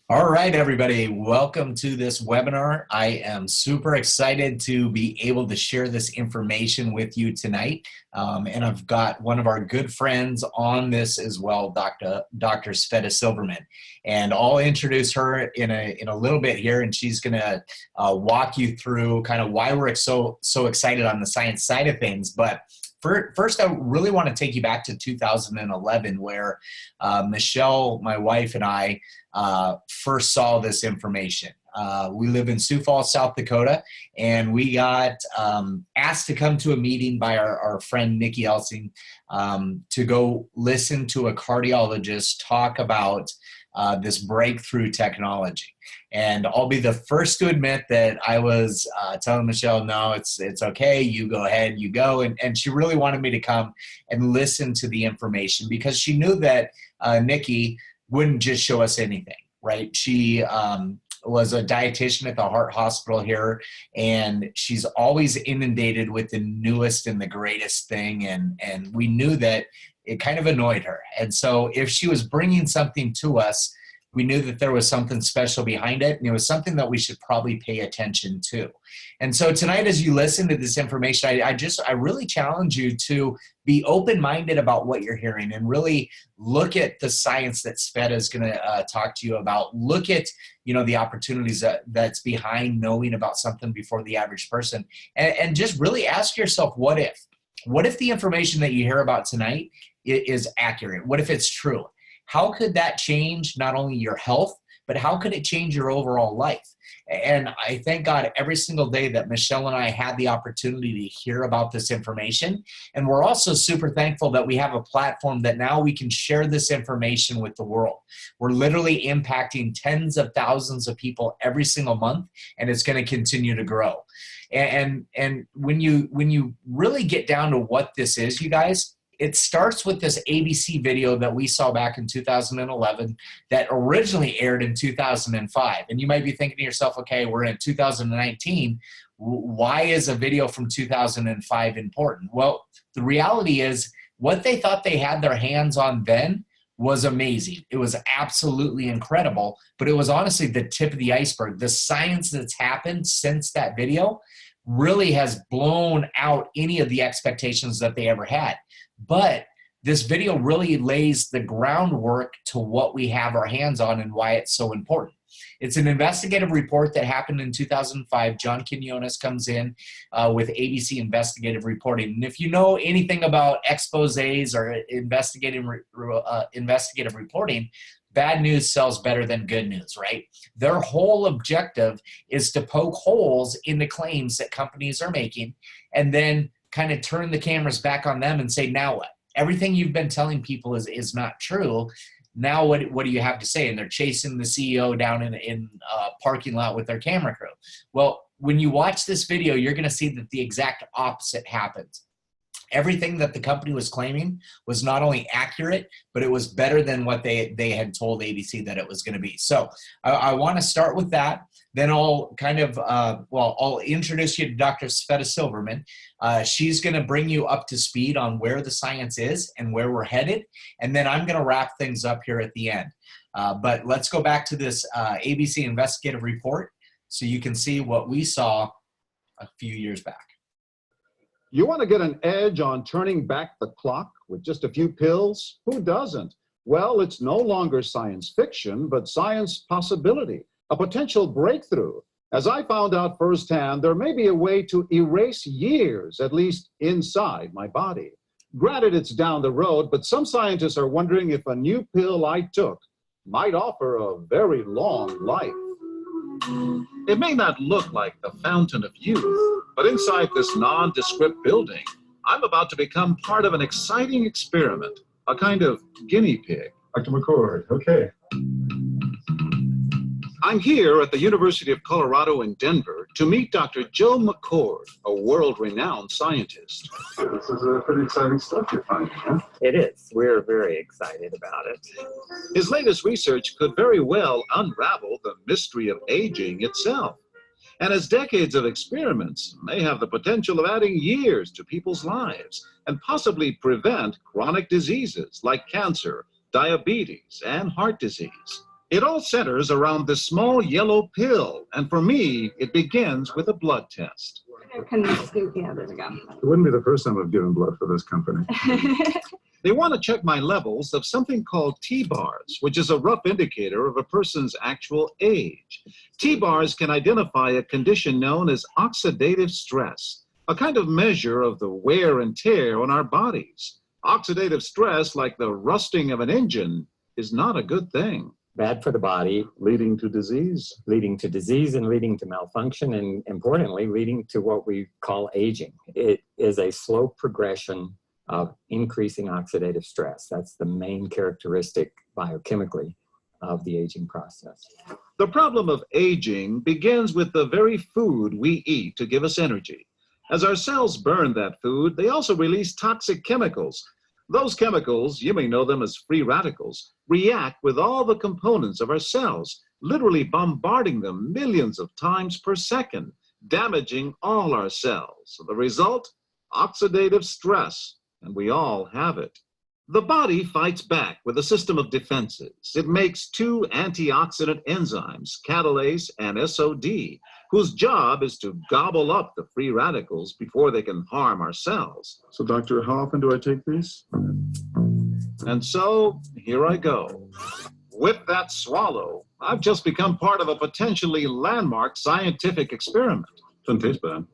All right, everybody, welcome to this webinar. I am super excited to be able to share this information with you tonight. And I've got one of our good friends on this as well, Dr. Sveta Silverman. And I'll introduce her in a little bit here, and she's going to walk you through kind of why we're so excited on the science side of things. But first, I really want to take you back to 2011, where Michelle, my wife, and I first saw this information. We live in Sioux Falls, South Dakota, and we got asked to come to a meeting by our friend Nikki Elsing to go listen to a cardiologist talk about this breakthrough technology. And I'll be the first to admit that I was telling Michelle, no, it's okay, you go ahead, you go. And she really wanted me to come and listen to the information because she knew that Nikki wouldn't just show us anything, right? She was a dietitian at the Heart Hospital here, and she's always inundated with the newest and the greatest thing. And we knew that it kind of annoyed her. And so if she was bringing something to us, we knew that there was something special behind it, and it was something that we should probably pay attention to. And so tonight, as you listen to this information, I really challenge you to be open-minded about what you're hearing and really look at the science that Sveta is going to talk to you about. Look at, the opportunities that's behind knowing about something before the average person, and just really ask yourself, what if? What if the information that you hear about tonight is accurate? What if it's true? How could that change not only your health, but how could it change your overall life? And I thank God every single day that Michelle and I had the opportunity to hear about this information. And we're also super thankful that we have a platform that now we can share this information with the world. We're literally impacting tens of thousands of people every single month, and it's going to continue to grow. And when you really get down to what this is, you guys, it starts with this ABC video that we saw back in 2011 that originally aired in 2005. And you might be thinking to yourself, okay, we're in 2019. Why is a video from 2005 important? Well, the reality is what they thought they had their hands on then was amazing. It was absolutely incredible, but it was honestly the tip of the iceberg. The science that's happened since that video really has blown out any of the expectations that they ever had. But this video really lays the groundwork to what we have our hands on and why it's so important. It's an investigative report that happened in 2005. John Quinones comes in with ABC investigative reporting. And if you know anything about exposés or investigative reporting, bad news sells better than good news, right? Their whole objective is to poke holes in the claims that companies are making and then kind of turn the cameras back on them and say, now what? Everything you've been telling people is not true. Now what do you have to say? And they're chasing the CEO down in a parking lot with their camera crew. Well, when you watch this video, you're going to see that the exact opposite happens. Everything that the company was claiming was not only accurate, but it was better than what they had told ABC that it was going to be. So I want to start with that. Then I'll kind of, I'll introduce you to Dr. Sveta Silverman. She's going to bring you up to speed on where the science is and where we're headed. And then I'm going to wrap things up here at the end. But let's go back to this ABC investigative report so you can see what we saw a few years back. You want to get an edge on turning back the clock with just a few pills? Who doesn't? Well, it's no longer science fiction, but science possibility, a potential breakthrough. As I found out firsthand, there may be a way to erase years, at least inside my body. Granted, it's down the road, but some scientists are wondering if a new pill I took might offer a very long life. It may not look like the fountain of youth, but inside this nondescript building, I'm about to become part of an exciting experiment, a kind of guinea pig. Dr. McCord, okay. I'm here at the University of Colorado in Denver to meet Dr. Joe McCord, a world-renowned scientist. This is pretty exciting stuff you're finding, huh? It is. We're very excited about it. His latest research could very well unravel the mystery of aging itself. And his decades of experiments may have the potential of adding years to people's lives and possibly prevent chronic diseases like cancer, diabetes, and heart disease. It all centers around this small yellow pill, and for me, it begins with a blood test. Yeah, there we go. It wouldn't be the first time I've given blood for this company. They want to check my levels of something called T-bars, which is a rough indicator of a person's actual age. T-bars can identify a condition known as oxidative stress, a kind of measure of the wear and tear on our bodies. Oxidative stress, like the rusting of an engine, is not a good thing. Bad for the body, Leading to disease. leading to disease and leading to malfunction, and importantly, leading to what we call aging. It is a slow progression of increasing oxidative stress. That's the main characteristic biochemically of the aging process. The problem of aging begins with the very food we eat to give us energy. As our cells burn that food, they also release toxic chemicals. Those chemicals, you may know them as free radicals, react with all the components of our cells, literally bombarding them millions of times per second, damaging all our cells. The result? Oxidative stress, and we all have it. The body fights back with a system of defenses. It makes two antioxidant enzymes, catalase and SOD, whose job is to gobble up the free radicals before they can harm our cells. So, doctor, how often do I take these? And so, here I go. With that swallow, I've just become part of a potentially landmark scientific experiment. Doesn't taste bad.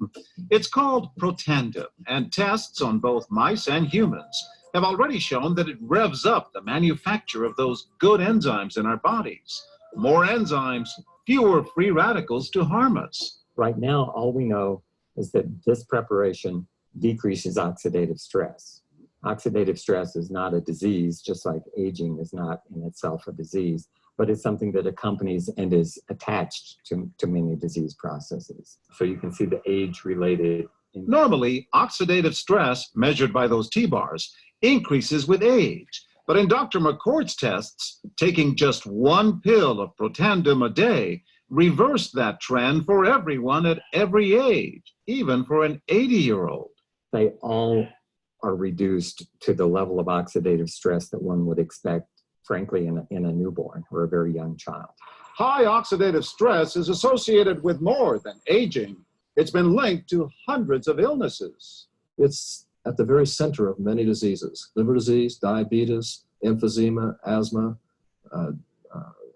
It's called Protandim, and tests on both mice and humans have already shown that it revs up the manufacture of those good enzymes in our bodies. More enzymes, fewer free radicals to harm us. Right now, all we know is that this preparation decreases oxidative stress. Oxidative stress is not a disease, just like aging is not in itself a disease, but it's something that accompanies and is attached to many disease processes. So you can see the age-related. Normally, oxidative stress, measured by those T-bars, increases with age. But in Dr. McCord's tests, taking just one pill of Protandim a day reversed that trend for everyone at every age, even for an 80-year-old. They all are reduced to the level of oxidative stress that one would expect, frankly, in a newborn or a very young child. High oxidative stress is associated with more than aging. It's been linked to hundreds of illnesses. It's at the very center of many diseases: liver disease, diabetes, emphysema, asthma.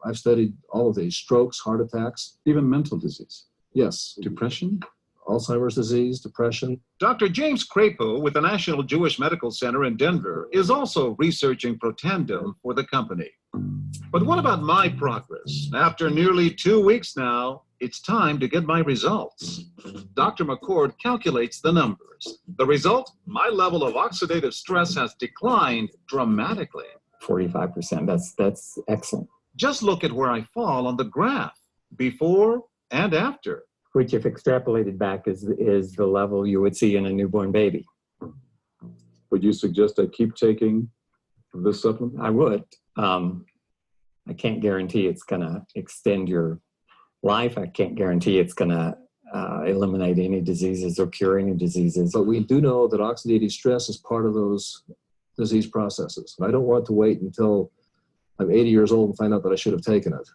I've studied all of these: strokes, heart attacks. Even mental disease. Yes, Depression? Alzheimer's disease, depression. Dr. James Crapo with the National Jewish Medical Center in Denver is also researching Protandim for the company. But what about my progress? After nearly 2 weeks now, it's time to get my results. Dr. McCord calculates the numbers. The result? My level of oxidative stress has declined dramatically. 45%, that's excellent. Just look at where I fall on the graph, before and after. Which, if extrapolated back, is the level you would see in a newborn baby. Would you suggest I keep taking this supplement? I would. I can't guarantee it's going to extend your life. I can't guarantee it's going to eliminate any diseases or cure any diseases. But we do know that oxidative stress is part of those disease processes. And I don't want to wait until I'm 80 years old and find out that I should have taken it.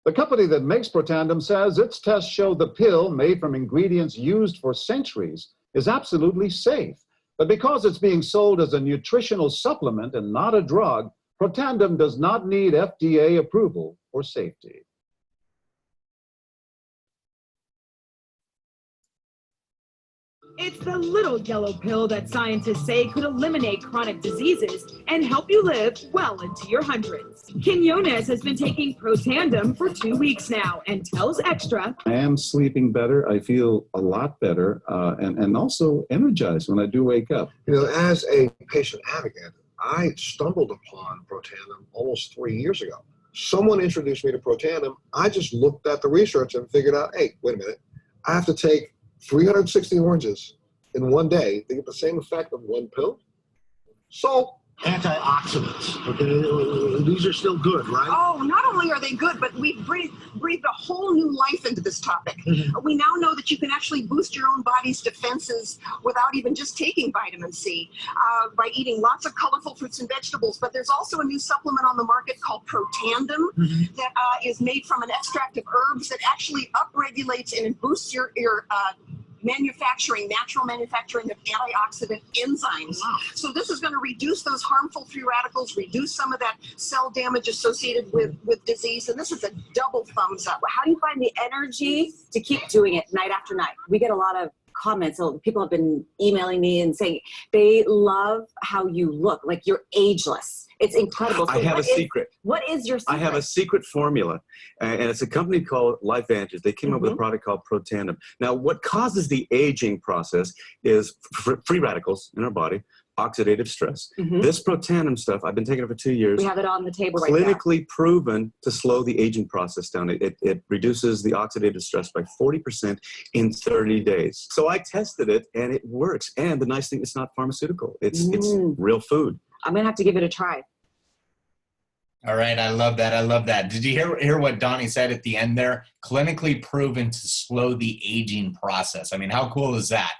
The company that makes Protandim says its tests show the pill, made from ingredients used for centuries, is absolutely safe. But because it's being sold as a nutritional supplement and not a drug, Protandim does not need FDA approval for safety. It's the little yellow pill that scientists say could eliminate chronic diseases and help you live well into your hundreds. Quinones has been taking Protandim for 2 weeks now and tells Extra, I am sleeping better. I feel a lot better and also energized when I do wake up. You know, as a patient advocate, I stumbled upon Protandim almost 3 years ago. Someone introduced me to Protandim. I just looked at the research and figured out, hey, wait a minute, I have to take 360 oranges in one day to get the same effect of one pill. So antioxidants. Okay, these are still good, right? Oh, not only are they good, but we breathed a whole new life into this topic. We now know that you can actually boost your own body's defenses without even just taking vitamin C by eating lots of colorful fruits and vegetables. But there's also a new supplement on the market called Protandem that is made from an extract of herbs that actually upregulates and boosts your natural manufacturing of antioxidant enzymes. So this is going to reduce those harmful free radicals, reduce some of that cell damage associated with disease, and this is a double thumbs up. How do you find the energy to keep doing it night after night? We get a lot of comments. So people have been emailing me and saying they love how you look, like you're ageless. It's incredible. So I have a secret. What is your secret? I have a secret formula, and it's a company called LifeVantage. They came up with a product called Protandem. Now, what causes the aging process is free radicals in our body, oxidative stress. This Protandem stuff, I've been taking it for 2 years. We have it on the table right now. Clinically proven to slow the aging process down. It reduces the oxidative stress by 40% in 30 days. So I tested it, and it works. And the nice thing, it's not pharmaceutical. It's real food. I'm going to have to give it a try. All right, I love that. I love that. Did you hear what Donnie said at the end there? Clinically proven to slow the aging process. I mean, how cool is that?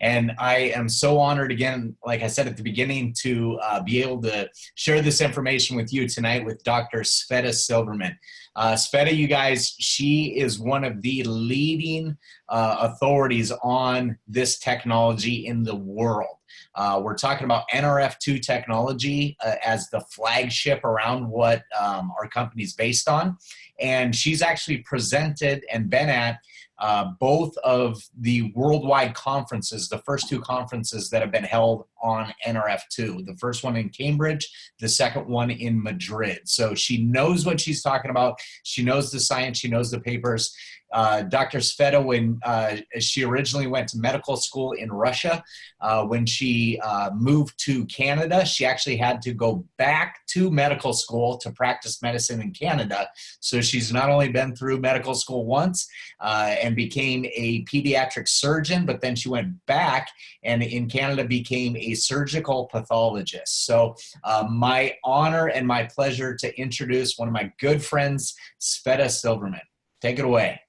And I am so honored, again, like I said at the beginning, to be able to share this information with you tonight with Dr. Sveta Silverman. Sveta, you guys, she is one of the leading authorities on this technology in the world. We're talking about NRF2 technology as the flagship around what our company's based on. And she's actually presented and been at both of the worldwide conferences, the first two conferences that have been held on NRF2. The first one in Cambridge, the second one in Madrid. So she knows what she's talking about. She knows the science. She knows the papers. Dr. Sveta, when she originally went to medical school in Russia, when she moved to Canada, she actually had to go back to medical school to practice medicine in Canada. So she's not only been through medical school once and became a pediatric surgeon, but then she went back and in Canada became a surgical pathologist. So my honor and my pleasure to introduce one of my good friends, Sveta Silverman. Take it away.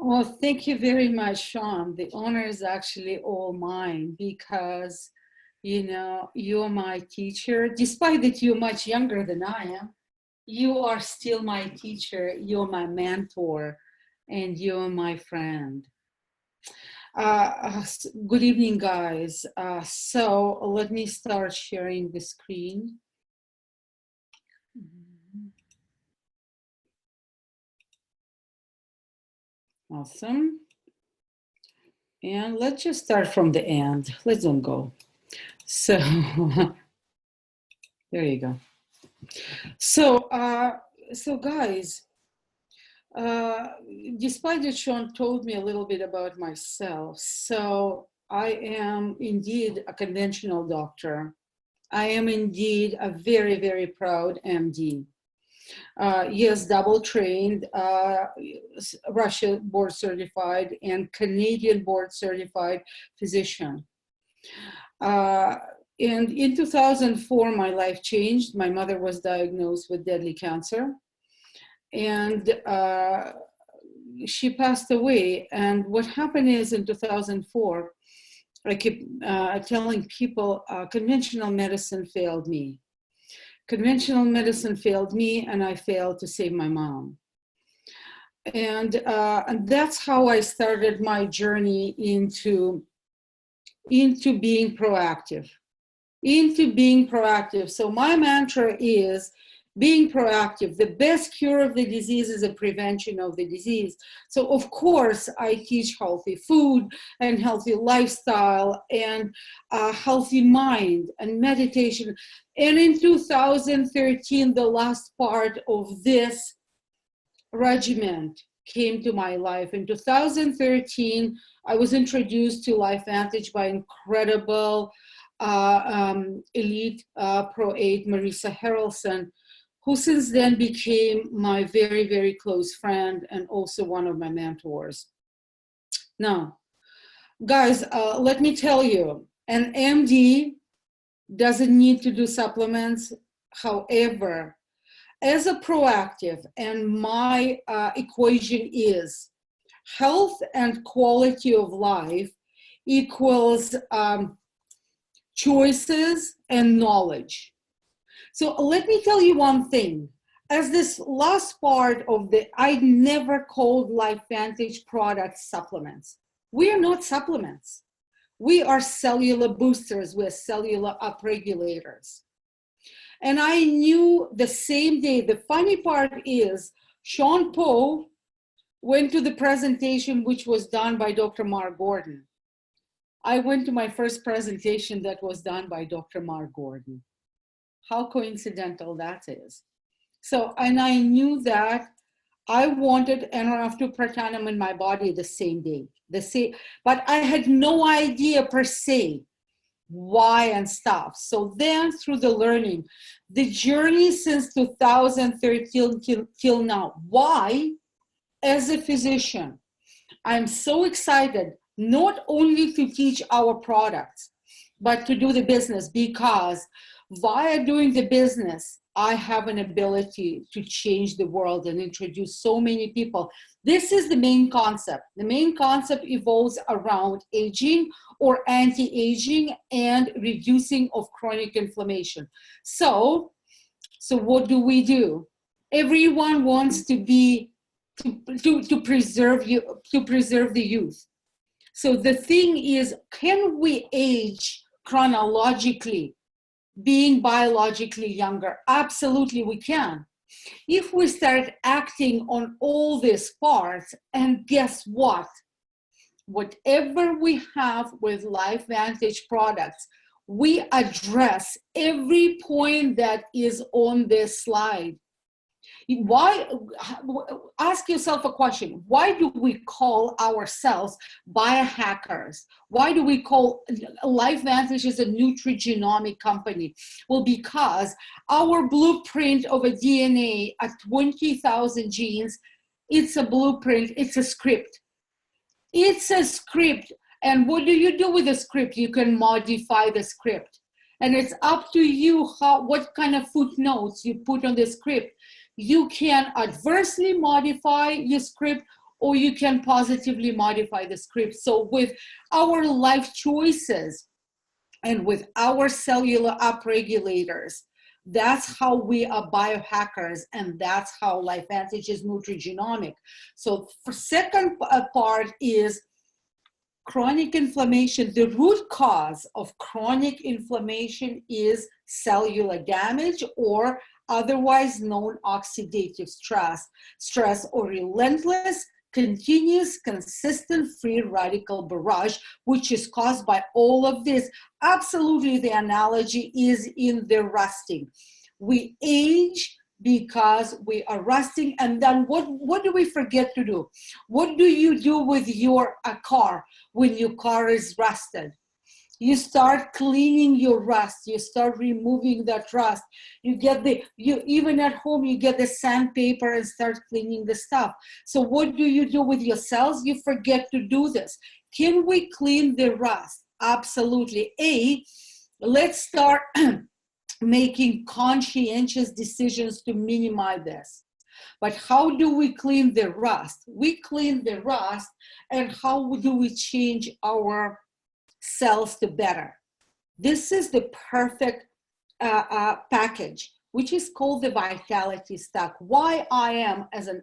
Well, thank you very much, Shawn. The honor is actually all mine because, you know, you're my teacher. Despite that you're much younger than I am, you are still my teacher. You're my mentor, and you're my friend. Good evening, guys. So let me start sharing the screen. Awesome. And let's just start from the end. Let's don't go. So there you go. So, guys, despite that Shawn told me a little bit about myself, so I am indeed a conventional doctor. I am indeed a very, very proud MD. Yes, double trained, Russia board certified and Canadian board certified physician. And in 2004, my life changed. My mother was diagnosed with deadly cancer and she passed away. And what happened is in 2004, I keep telling people conventional medicine failed me. Conventional medicine failed me, and I failed to save my mom. And that's how I started my journey into being proactive. So my mantra is being proactive. The best cure of the disease is a prevention of the disease. So of course, I teach healthy food and healthy lifestyle and a healthy mind and meditation. And in 2013, the last part of this regimen came to my life. In 2013, I was introduced to LifeVantage by incredible elite Pro 8 Marisa Harrelson, who since then became my very, very close friend and also one of my mentors. Now, guys, let me tell you, an MD doesn't need to do supplements. However, as a proactive, and my equation is health and quality of life equals choices and knowledge. So let me tell you one thing. As this last part of I never called LifeVantage products supplements. We are not supplements. We are cellular boosters. We're cellular upregulators. And I knew the same day. The funny part is Shawn went to the presentation which was done by Dr. Mark Gordon. I went to my first presentation that was done by Dr. Mark Gordon. How coincidental that is. So, and I knew that I wanted NRF2 in my body the same day. But I had no idea per se why and stuff. So then through the learning, the journey since 2013 till now, why? As a physician, I'm so excited not only to teach our products, but to do the business, because via doing the business, I have an ability to change the world and introduce so many people. This is the main concept. The main concept evolves around aging or anti-aging and reducing of chronic inflammation. So what do? Everyone wants to be to preserve the youth. So the thing is, can we age chronologically, being biologically younger? Absolutely we can. If we start acting on all these parts, and guess what? Whatever we have with LifeVantage products, we address every point that is on this slide. Why? Ask yourself a question. Why do we call ourselves biohackers? Why do we call LifeVantage as a Nutrigenomic company? Well, because our blueprint of a DNA at 20,000 genes, it's a blueprint, it's a script. It's a script. And what do you do with the script? You can modify the script. And it's up to you what kind of footnotes you put on the script. You can adversely modify your script, or you can positively modify the script. So with our life choices and with our cellular upregulators, that's how we are biohackers, and that's how LifeVantage is Nutrigenomic. So for second part is chronic inflammation. The root cause of chronic inflammation is cellular damage, or otherwise known oxidative stress or relentless, continuous, consistent free radical barrage, which is caused by all of this. Absolutely, the analogy is in the rusting. We age because we are rusting, and then what do we forget to do? What do you do with your car when your car is rusted? You start cleaning your rust. You start removing that rust. Even at home, you get the sandpaper and start cleaning the stuff. So what do you do with your cells? You forget to do this. Can we clean the rust? Absolutely. Let's start making conscientious decisions to minimize this. But how do we clean the rust? We clean the rust, and how do we change our cells to better? This is the perfect package, which is called the Vitality Stack. Why I am, as an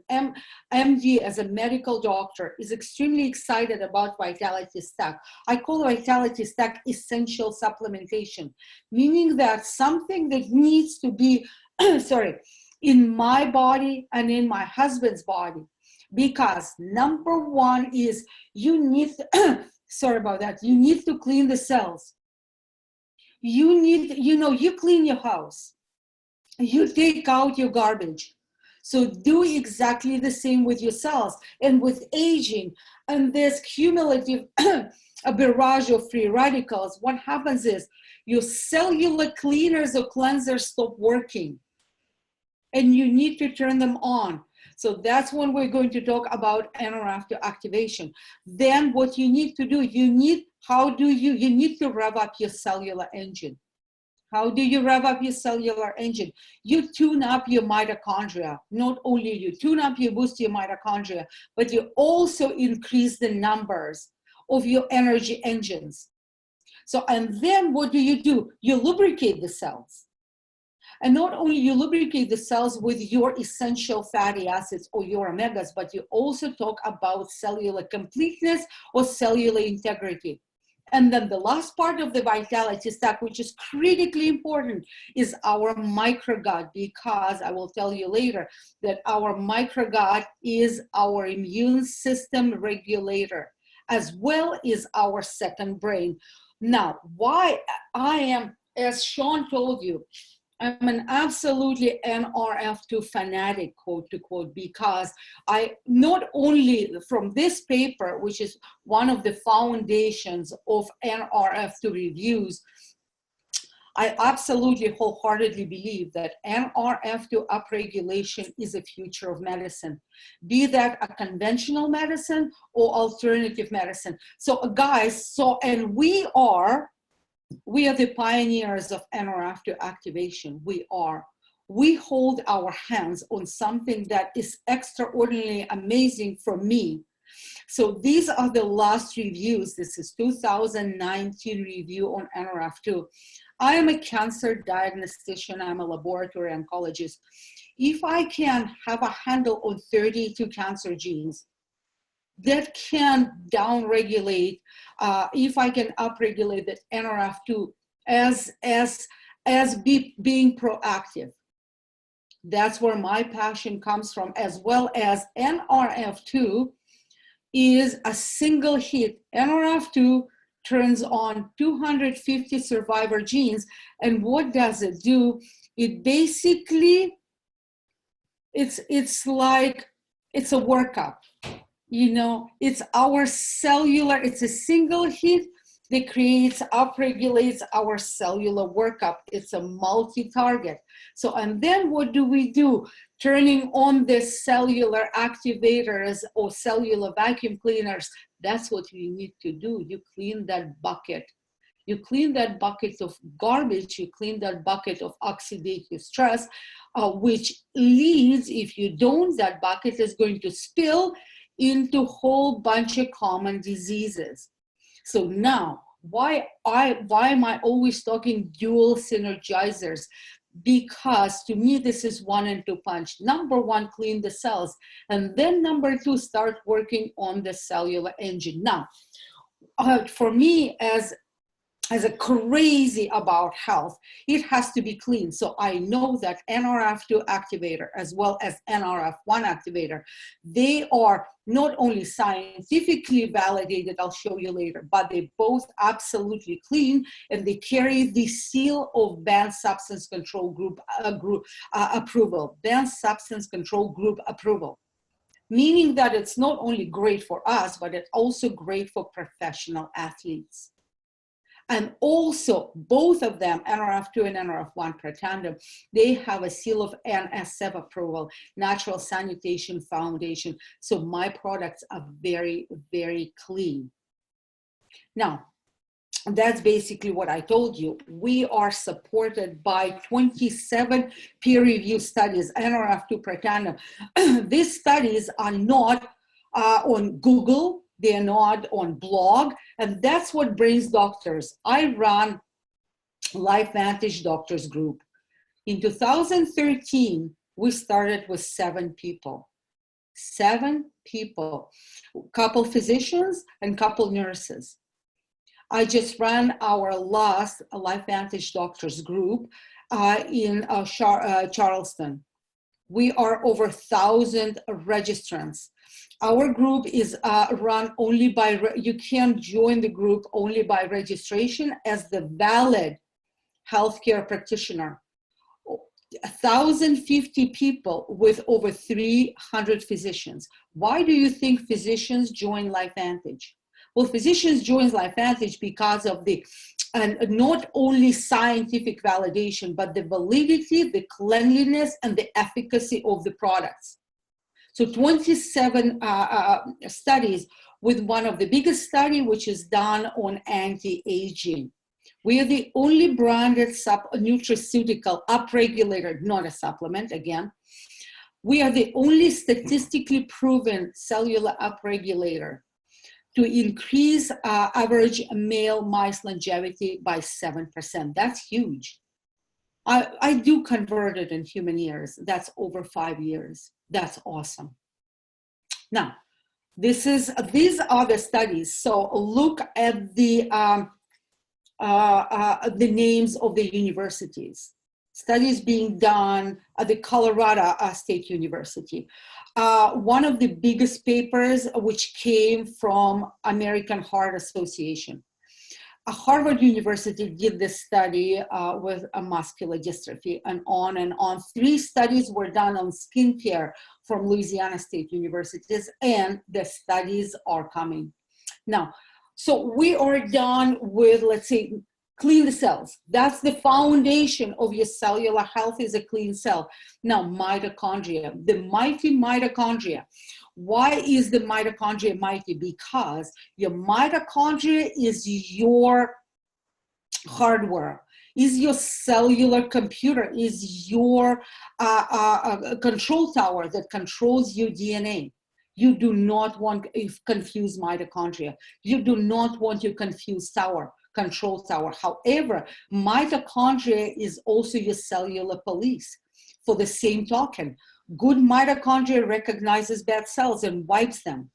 MD, as a medical doctor, is extremely excited about Vitality Stack. I call Vitality Stack essential supplementation, meaning that something that needs to be, in my body and in my husband's body. Because number one is you need, you need to clean the cells. You need, you clean your house. You take out your garbage. So do exactly the same with your cells. And with aging and this cumulative a barrage of free radicals, what happens is your cellular cleaners or cleansers stop working. And you need to turn them on. So that's when we're going to talk about NRF2 activation. Then what you need to do, you need to rev up your cellular engine. How do you rev up your cellular engine? You tune up your mitochondria. Not only you tune up, you boost your mitochondria, but you also increase the numbers of your energy engines. So, and then what do? You lubricate the cells. And not only you lubricate the cells with your essential fatty acids or your omegas, but you also talk about cellular completeness or cellular integrity. And then the last part of the vitality stack, which is critically important, is our microgut, because I will tell you later that our microgut is our immune system regulator, as well as our second brain. Now, why I am, as Shawn told you, I'm an absolutely NRF2 fanatic, quote to quote, because I not only from this paper, which is one of the foundations of NRF2 reviews, I absolutely wholeheartedly believe that NRF2 upregulation is the future of medicine, be that a conventional medicine or alternative medicine. So guys, and we are the pioneers of NRF2 activation. We hold our hands on something that is extraordinarily amazing for me. So these are the last reviews. This is 2019 review on NRF2. I am a cancer diagnostician. I'm a laboratory oncologist. If I can have a handle on 32 cancer genes that can downregulate, if I can upregulate that NRF2 as being proactive. That's where my passion comes from, as well as NRF2 is a single hit. NRF2 turns on 250 survivor genes, and what does it do? It basically, it's like, it's a workup. You know, it's our cellular, it's a single hit that upregulates our cellular workup. It's a multi-target. So, and then what do? Turning on the cellular activators or cellular vacuum cleaners. That's what you need to do. You clean that bucket. You clean that bucket of garbage, you clean that bucket of oxidative stress, which leads, if you don't, that bucket is going to spill into a whole bunch of common diseases. So now, why am I always talking dual synergizers? Because to me, this is 1 and 2 punch. Number one, clean the cells. And then number two, start working on the cellular engine. Now, for me, as a crazy about health, it has to be clean. So I know that NRF2 activator as well as NRF1 activator, they are not only scientifically validated, I'll show you later, but they both absolutely clean, and they carry the seal of Banned Substance Control Group approval, Banned Substance Control Group approval. Meaning that it's not only great for us, but it's also great for professional athletes. And also, both of them, NRF2 and NRF1 per tandem, they have a seal of NSF approval, Natural Sanitation Foundation. So my products are very, very clean. Now, that's basically what I told you. We are supported by 27 peer-reviewed studies, NRF2 per tandem. These studies are not on Google. They're not on blog, and that's what brings doctors. I run LifeVantage Doctors Group. In 2013, we started with 7 people. 7 people, couple physicians and couple nurses. I just ran our last LifeVantage Doctors Group in Charleston. We are over 1,000 registrants. Our group is run only by, you can join the group only by registration as the valid healthcare practitioner. 1,050 people with over 300 physicians. Why do you think physicians join LifeVantage? Well, physicians join LifeVantage because of the, and not only scientific validation, but the validity, the cleanliness, and the efficacy of the products. So 27 studies, with one of the biggest study, which is done on anti-aging. We are the only branded nutraceutical upregulator, not a supplement again. We are the only statistically proven cellular upregulator to increase average male mice longevity by 7%. That's huge. I do convert it in human years. That's over 5 years. That's awesome. Now, these are the studies. So look at the names of the universities. Studies being done at the Colorado State University. One of the biggest papers which came from American Heart Association. Harvard University did this study with a muscular dystrophy and on. 3 studies were done on skincare from Louisiana State Universities, and the studies are coming. Now, so we are done with, let's say, clean the cells. That's the foundation of your cellular health, is a clean cell. Now, mitochondria, the mighty mitochondria. Why is the mitochondria mighty? Because your mitochondria is your hardware, is your cellular computer, is your control tower that controls your DNA. You do not want to confuse mitochondria. You do not want to confuse control tower. However, mitochondria is also your cellular police. For the same token, good mitochondria recognizes bad cells and wipes them.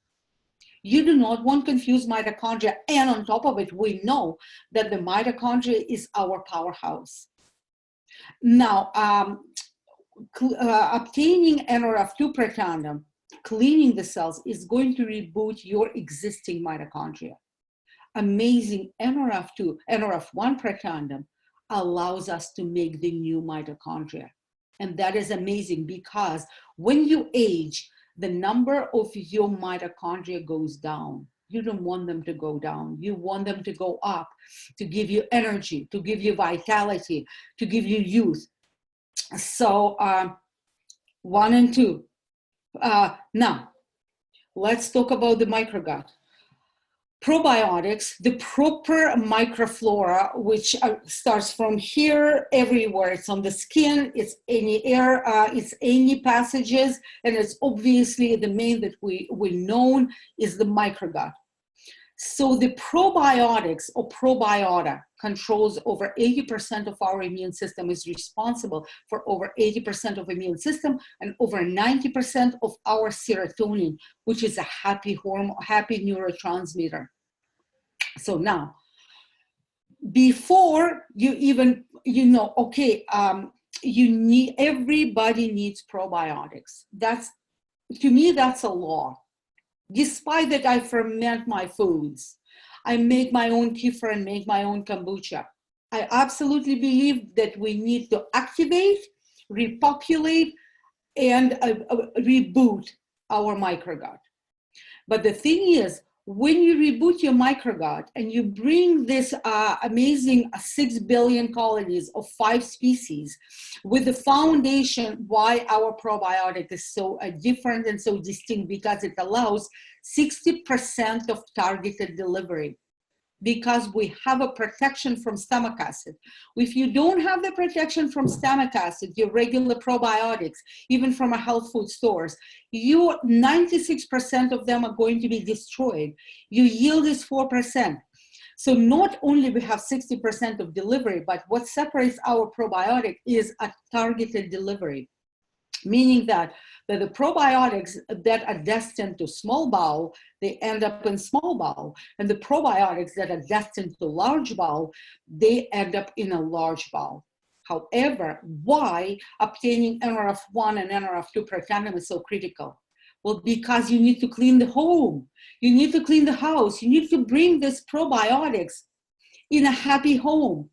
You do not want to confuse mitochondria, and on top of it, we know that the mitochondria is our powerhouse. Now, obtaining NRF2 pretandem, cleaning the cells, is going to reboot your existing mitochondria. Amazing NRF2, NRF1 pretandem allows us to make the new mitochondria. And that is amazing because when you age, the number of your mitochondria goes down. You don't want them to go down. You want them to go up, to give you energy, to give you vitality, to give you youth. So 1 and 2. Now, let's talk about the microgut. Probiotics, the proper microflora, which starts from here everywhere. It's on the skin, it's any air, it's any passages, and it's obviously the main that we know is the microgut. So the probiotics or probiota controls over 80% of our immune system, is responsible for over 80% of immune system and over 90% of our serotonin, which is a happy hormone, happy neurotransmitter. So now, before you even, okay, everybody needs probiotics. That's, to me, that's a law. Despite that I ferment my foods, I make my own kefir and make my own kombucha. I absolutely believe that we need to activate, repopulate, and reboot our microgut. But the thing is, when you reboot your microgut and you bring this amazing 6 billion colonies of 5 species with the foundation why our probiotic is so different and so distinct, because it allows 60% of targeted delivery, because we have a protection from stomach acid. If you don't have the protection from stomach acid, your regular probiotics, even from a health food stores, 96% of them are going to be destroyed. Your yield is 4%. So not only we have 60% of delivery, but what separates our probiotic is a targeted delivery, meaning that the probiotics that are destined to small bowel, they end up in small bowel. And the probiotics that are destined to large bowel, they end up in a large bowel. However, why obtaining NRF1 and NRF2 pretandem is so critical? Well, because you need to clean the home. You need to clean the house. You need to bring these probiotics in a happy home.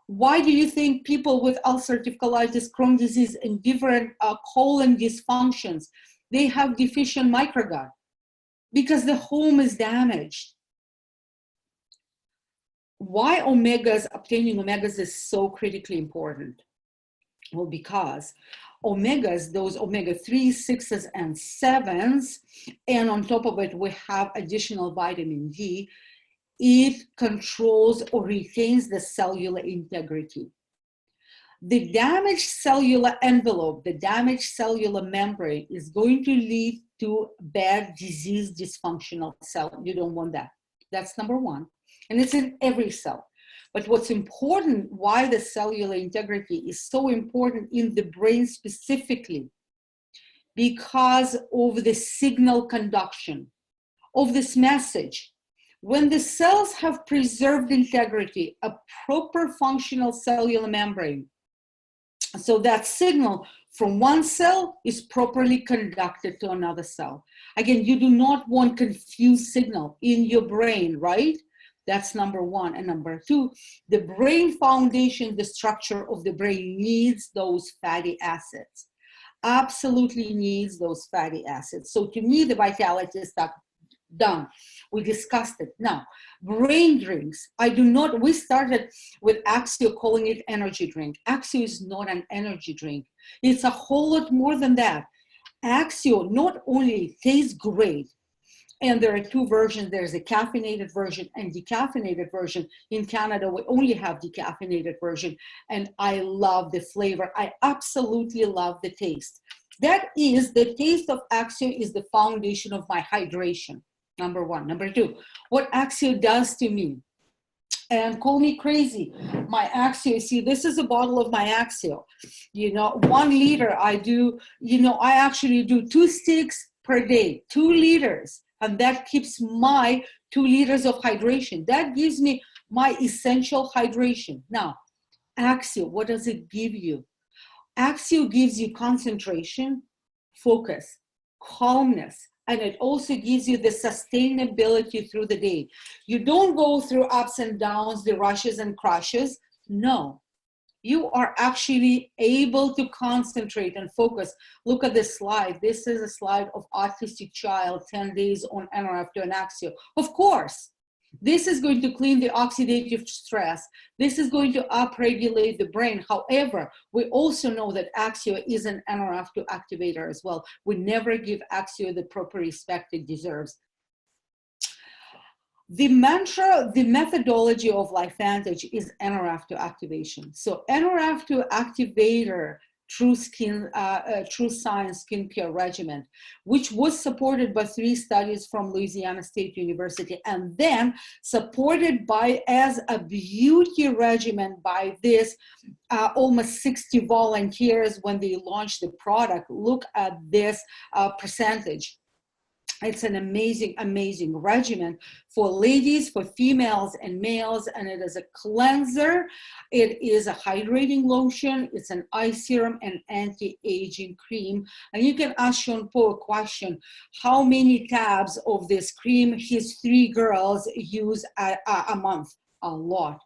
Why do you think people with ulcerative colitis, Crohn's disease, and different colon dysfunctions, they have deficient microgut? Because the home is damaged. Why omegas, obtaining omegas is so critically important? Well, because omegas, those omega-3, 6s, and 7s, and on top of it, we have additional vitamin D, it controls or retains the cellular integrity. The damaged cellular envelope, the damaged cellular membrane is going to lead to bad disease dysfunctional cell. You don't want that. That's number one. And it's in every cell. But what's important, why the cellular integrity is so important in the brain specifically, because of the signal conduction of this message. When the cells have preserved integrity, a proper functional cellular membrane, so that signal from one cell is properly conducted to another cell. Again, you do not want confused signal in your brain, right? That's number one. And number two, the brain foundation, the structure of the brain needs those fatty acids. Absolutely needs those fatty acids. So to me, the vitality stuff done. We discussed it. Now, brain drinks. We started with Axio calling it energy drink. Axio is not an energy drink. It's a whole lot more than that. Axio not only tastes great, and there are two versions. There's a caffeinated version and decaffeinated version. In Canada, we only have decaffeinated version, and I love the flavor. I absolutely love the taste. That is, the taste of Axio is the foundation of my hydration. Number one. Number two, what Axio does to me, and call me crazy, my Axio, see, this is a bottle of my Axio. 1 liter I do, I actually do 2 sticks per day, 2 liters. And that keeps my 2 liters of hydration. That gives me my essential hydration. Now, Axio, what does it give you? Axio gives you concentration, focus, calmness, and it also gives you the sustainability through the day. You don't go through ups and downs, the rushes and crashes. No, you are actually able to concentrate and focus. Look at this slide. This is a slide of autistic child, 10 days on NRF2 and Axio. Of course, this is going to clean the oxidative stress. This is going to upregulate the brain. However, we also know that Axio is an NRF2 activator as well. We never give Axio the proper respect it deserves. The mantra, the methodology of LifeVantage is NRF2 activation. So NRF2 activator, true science skincare regimen, which was supported by 3 studies from Louisiana State University, and then supported by as a beauty regimen by this almost 60 volunteers when they launched the product. Look at this percentage. It's an amazing, amazing regimen for ladies, for females and males, and it is a cleanser. It is a hydrating lotion. It's an eye serum and anti-aging cream. And you can ask Shawn a question, how many tabs of this cream his 3 girls use a month? A lot.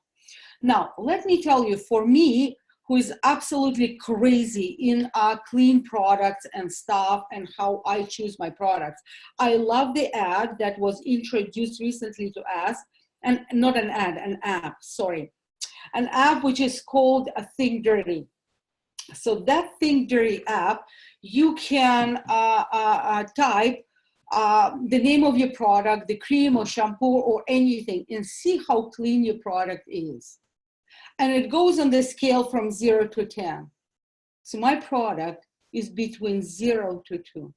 Now, let me tell you, for me, who is absolutely crazy in clean products and stuff and how I choose my products. I love the ad that was introduced recently to us, and not an ad, an app, sorry. An app which is called Think Dirty. So that Think Dirty app, you can type the name of your product, the cream or shampoo or anything, and see how clean your product is. And it goes on the scale from 0 to 10. So my product is between 0 to 2.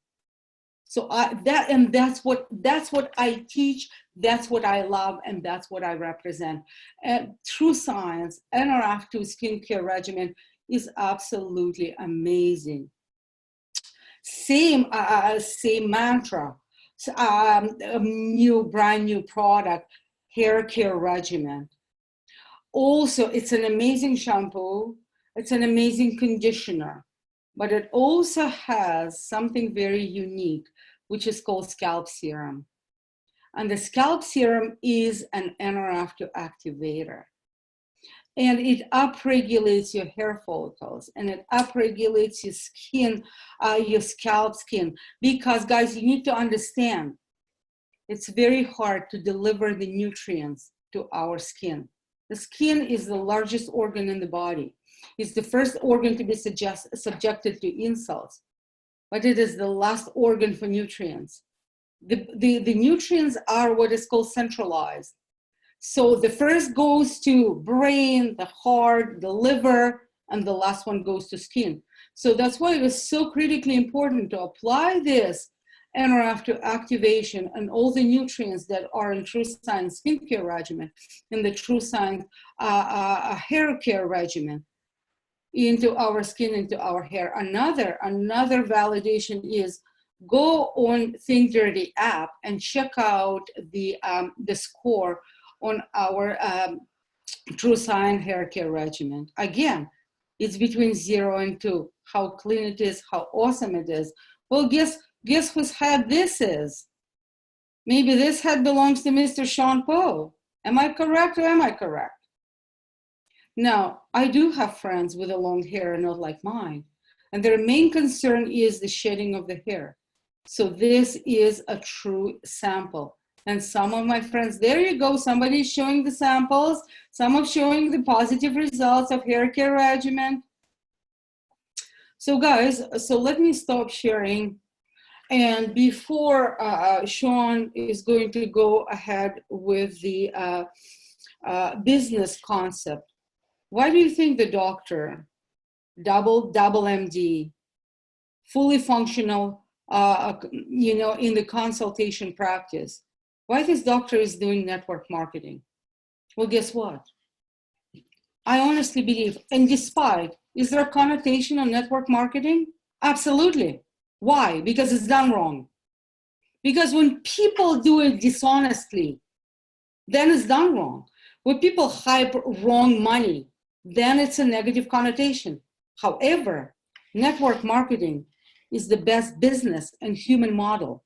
So that's what I teach, that's what I love, and that's what I represent. And True Science, NRF2 skincare regimen is absolutely amazing. Same mantra, brand new product, hair care regimen. Also, it's an amazing shampoo, it's an amazing conditioner, but it also has something very unique, which is called scalp serum. And the scalp serum is an NRF2 activator. And it upregulates your hair follicles, and it upregulates your skin, your scalp skin. Because guys, you need to understand, it's very hard to deliver the nutrients to our skin. The skin is the largest organ in the body. It's the first organ to be subjected to insults, but it is the last organ for nutrients. The nutrients are what is called centralized. So the first goes to brain, the heart, the liver, and the last one goes to skin. So that's why it is so critically important to apply this NRF2 activation and all the nutrients that are in True Science skincare regimen, in the True Science hair care regimen, into our skin, into our hair. Another validation is go on Think Dirty app and check out the score on our True Science hair care regimen. Again, it's between 0 and 2. How clean it is, how awesome it is. Well, guess whose head this is? Maybe this head belongs to Mr. Shawn Poe. Am I correct or am I correct? Now, I do have friends with a long hair, not like mine, and their main concern is the shedding of the hair. So this is a true sample. And some of my friends, there you go, somebody's showing the samples, some are showing the positive results of hair care regimen. So guys, so let me stop sharing. And before Shawn is going to go ahead with the business concept, why do you think the doctor, double MD, fully functional, in the consultation practice, why this doctor is doing network marketing? Well, guess what? I honestly believe, and despite, is there a connotation on network marketing? Absolutely. Why? Because it's done wrong. Because when people do it dishonestly, then it's done wrong. When people hype wrong money, then it's a negative connotation. However, network marketing is the best business and human model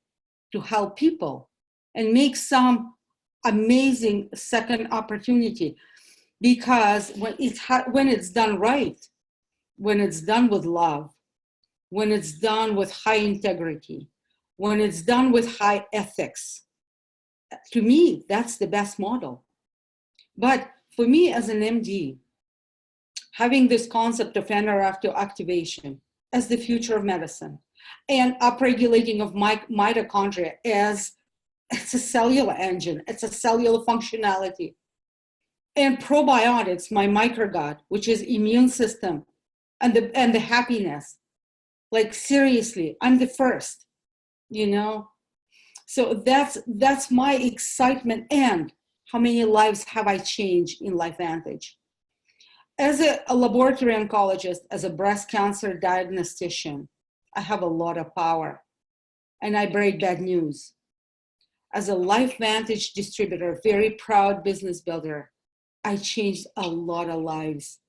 to help people and make some amazing second opportunity. Because when it's done right, when it's done with love, when it's done with high integrity, when it's done with high ethics, to me, that's the best model. But for me as an MD, having this concept of NRF2 activation as the future of medicine and upregulating of mitochondria as it's a cellular engine, it's a cellular functionality, and probiotics, my microgut, which is immune system, and the happiness. Like seriously, I'm the first, So that's my excitement. And how many lives have I changed in LifeVantage? As a laboratory oncologist, as a breast cancer diagnostician, I have a lot of power, and I break bad news. As a LifeVantage distributor, very proud business builder, I changed a lot of lives.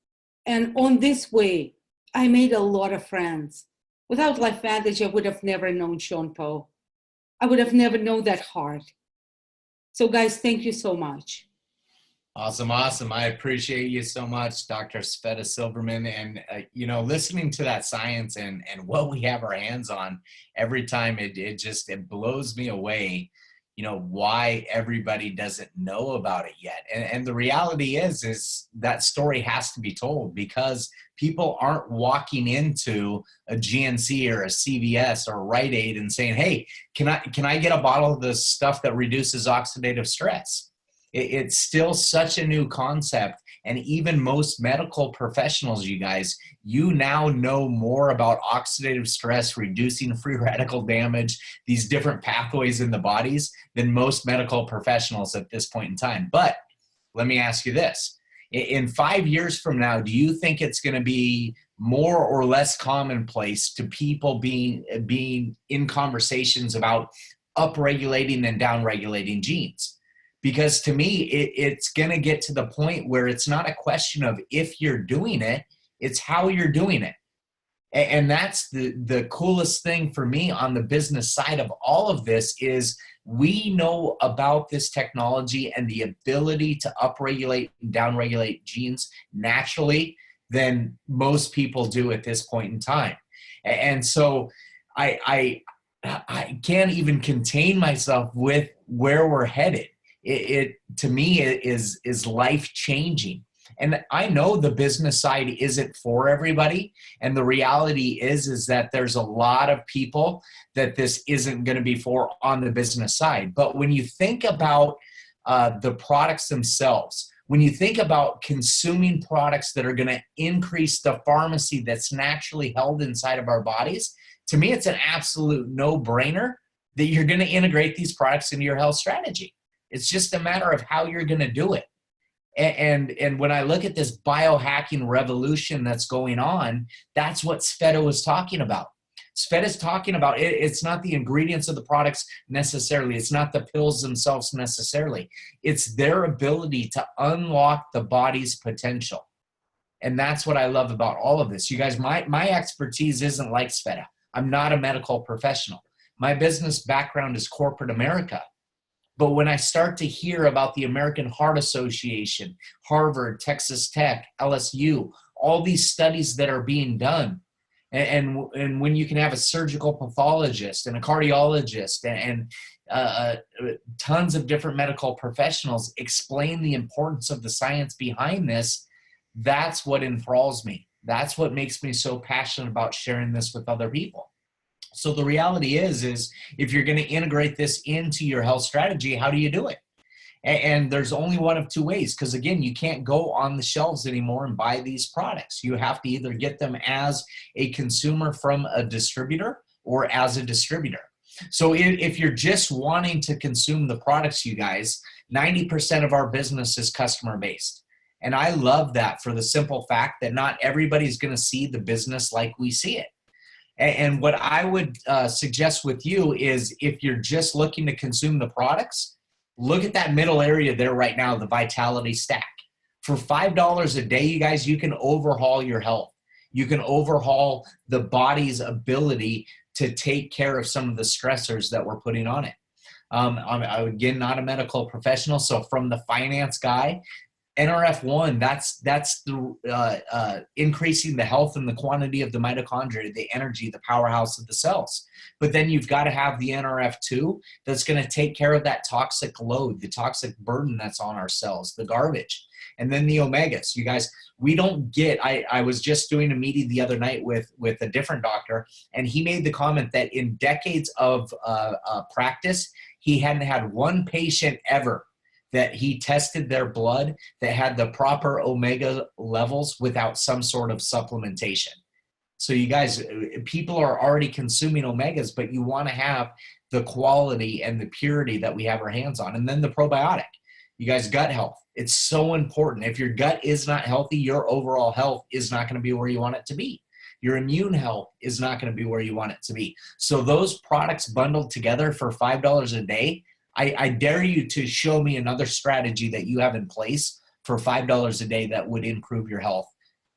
And on this way, I made a lot of friends. Without LifeVantage, I would have never known Shawn Poe. I would have never known that heart. So guys, thank you so much. Awesome. I appreciate you so much, Dr. Sveta Silverman. And, listening to that science and what we have our hands on every time, it blows me away, why everybody doesn't know about it yet. And the reality is that story has to be told, because people aren't walking into a GNC or a CVS or a Rite Aid and saying, hey, can I get a bottle of this stuff that reduces oxidative stress? It's still such a new concept. And even most medical professionals, you guys, you now know more about oxidative stress, reducing free radical damage, these different pathways in the bodies than most medical professionals at this point in time. But let me ask you this. In 5 years from now, do you think it's going to be more or less commonplace to people being in conversations about upregulating and downregulating genes? Because to me, it's going to get to the point where it's not a question of if you're doing it, it's how you're doing it. And that's the coolest thing for me on the business side of all of this is we know about this technology and the ability to upregulate and downregulate genes naturally than most people do at this point in time. And so I can't even contain myself with where we're headed. It to me is life-changing. And I know the business side isn't for everybody. And the reality is that there's a lot of people that this isn't going to be for on the business side. But when you think about the products themselves. When you think about consuming products that are going to increase the pharmacy that's naturally held inside of our bodies, to me, it's an absolute no-brainer that you're going to integrate these products into your health strategy. It's just a matter of how you're going to do it. And when I look at this biohacking revolution that's going on, that's what Sveta was talking about. Sveta's talking about it's not the ingredients of the products necessarily. It's not the pills themselves necessarily. It's their ability to unlock the body's potential. And that's what I love about all of this. You guys, my expertise isn't like Sveta. I'm not a medical professional. My business background is corporate America. But when I start to hear about the American Heart Association, Harvard, Texas Tech, LSU, all these studies that are being done, and when you can have a surgical pathologist and a cardiologist and tons of different medical professionals explain the importance of the science behind this, that's what enthralls me. That's what makes me so passionate about sharing this with other people. So the reality is if you're going to integrate this into your health strategy, how do you do it? And there's only one of two ways, because again, you can't go on the shelves anymore and buy these products. You have to either get them as a consumer from a distributor or as a distributor. So if you're just wanting to consume the products, you guys, 90% of our business is customer based. And I love that for the simple fact that not everybody's going to see the business like we see it. And what I would suggest with you is if you're just looking to consume the products, look at that middle area there right now, the Vitality Stack. For $5 a day, you guys, you can overhaul your health. You can overhaul the body's ability to take care of some of the stressors that we're putting on it. I'm, again, not a medical professional, so from the finance guy, NRF1, that's the increasing the health and the quantity of the mitochondria, the energy, the powerhouse of the cells. But then you've got to have the NRF2 that's going to take care of that toxic load, the toxic burden that's on our cells, the garbage. And then the omegas. You guys, we don't get, I was just doing a meeting the other night with a different doctor, and he made the comment that in decades of practice, he hadn't had one patient ever that he tested their blood that had the proper omega levels without some sort of supplementation. So you guys, people are already consuming omegas, but you want to have the quality and the purity that we have our hands on. And then the probiotic. You guys, gut health. It's so important. If your gut is not healthy, your overall health is not going to be where you want it to be. Your immune health is not going to be where you want it to be. So those products bundled together for $5 a day, I dare you to show me another strategy that you have in place for $5 a day that would improve your health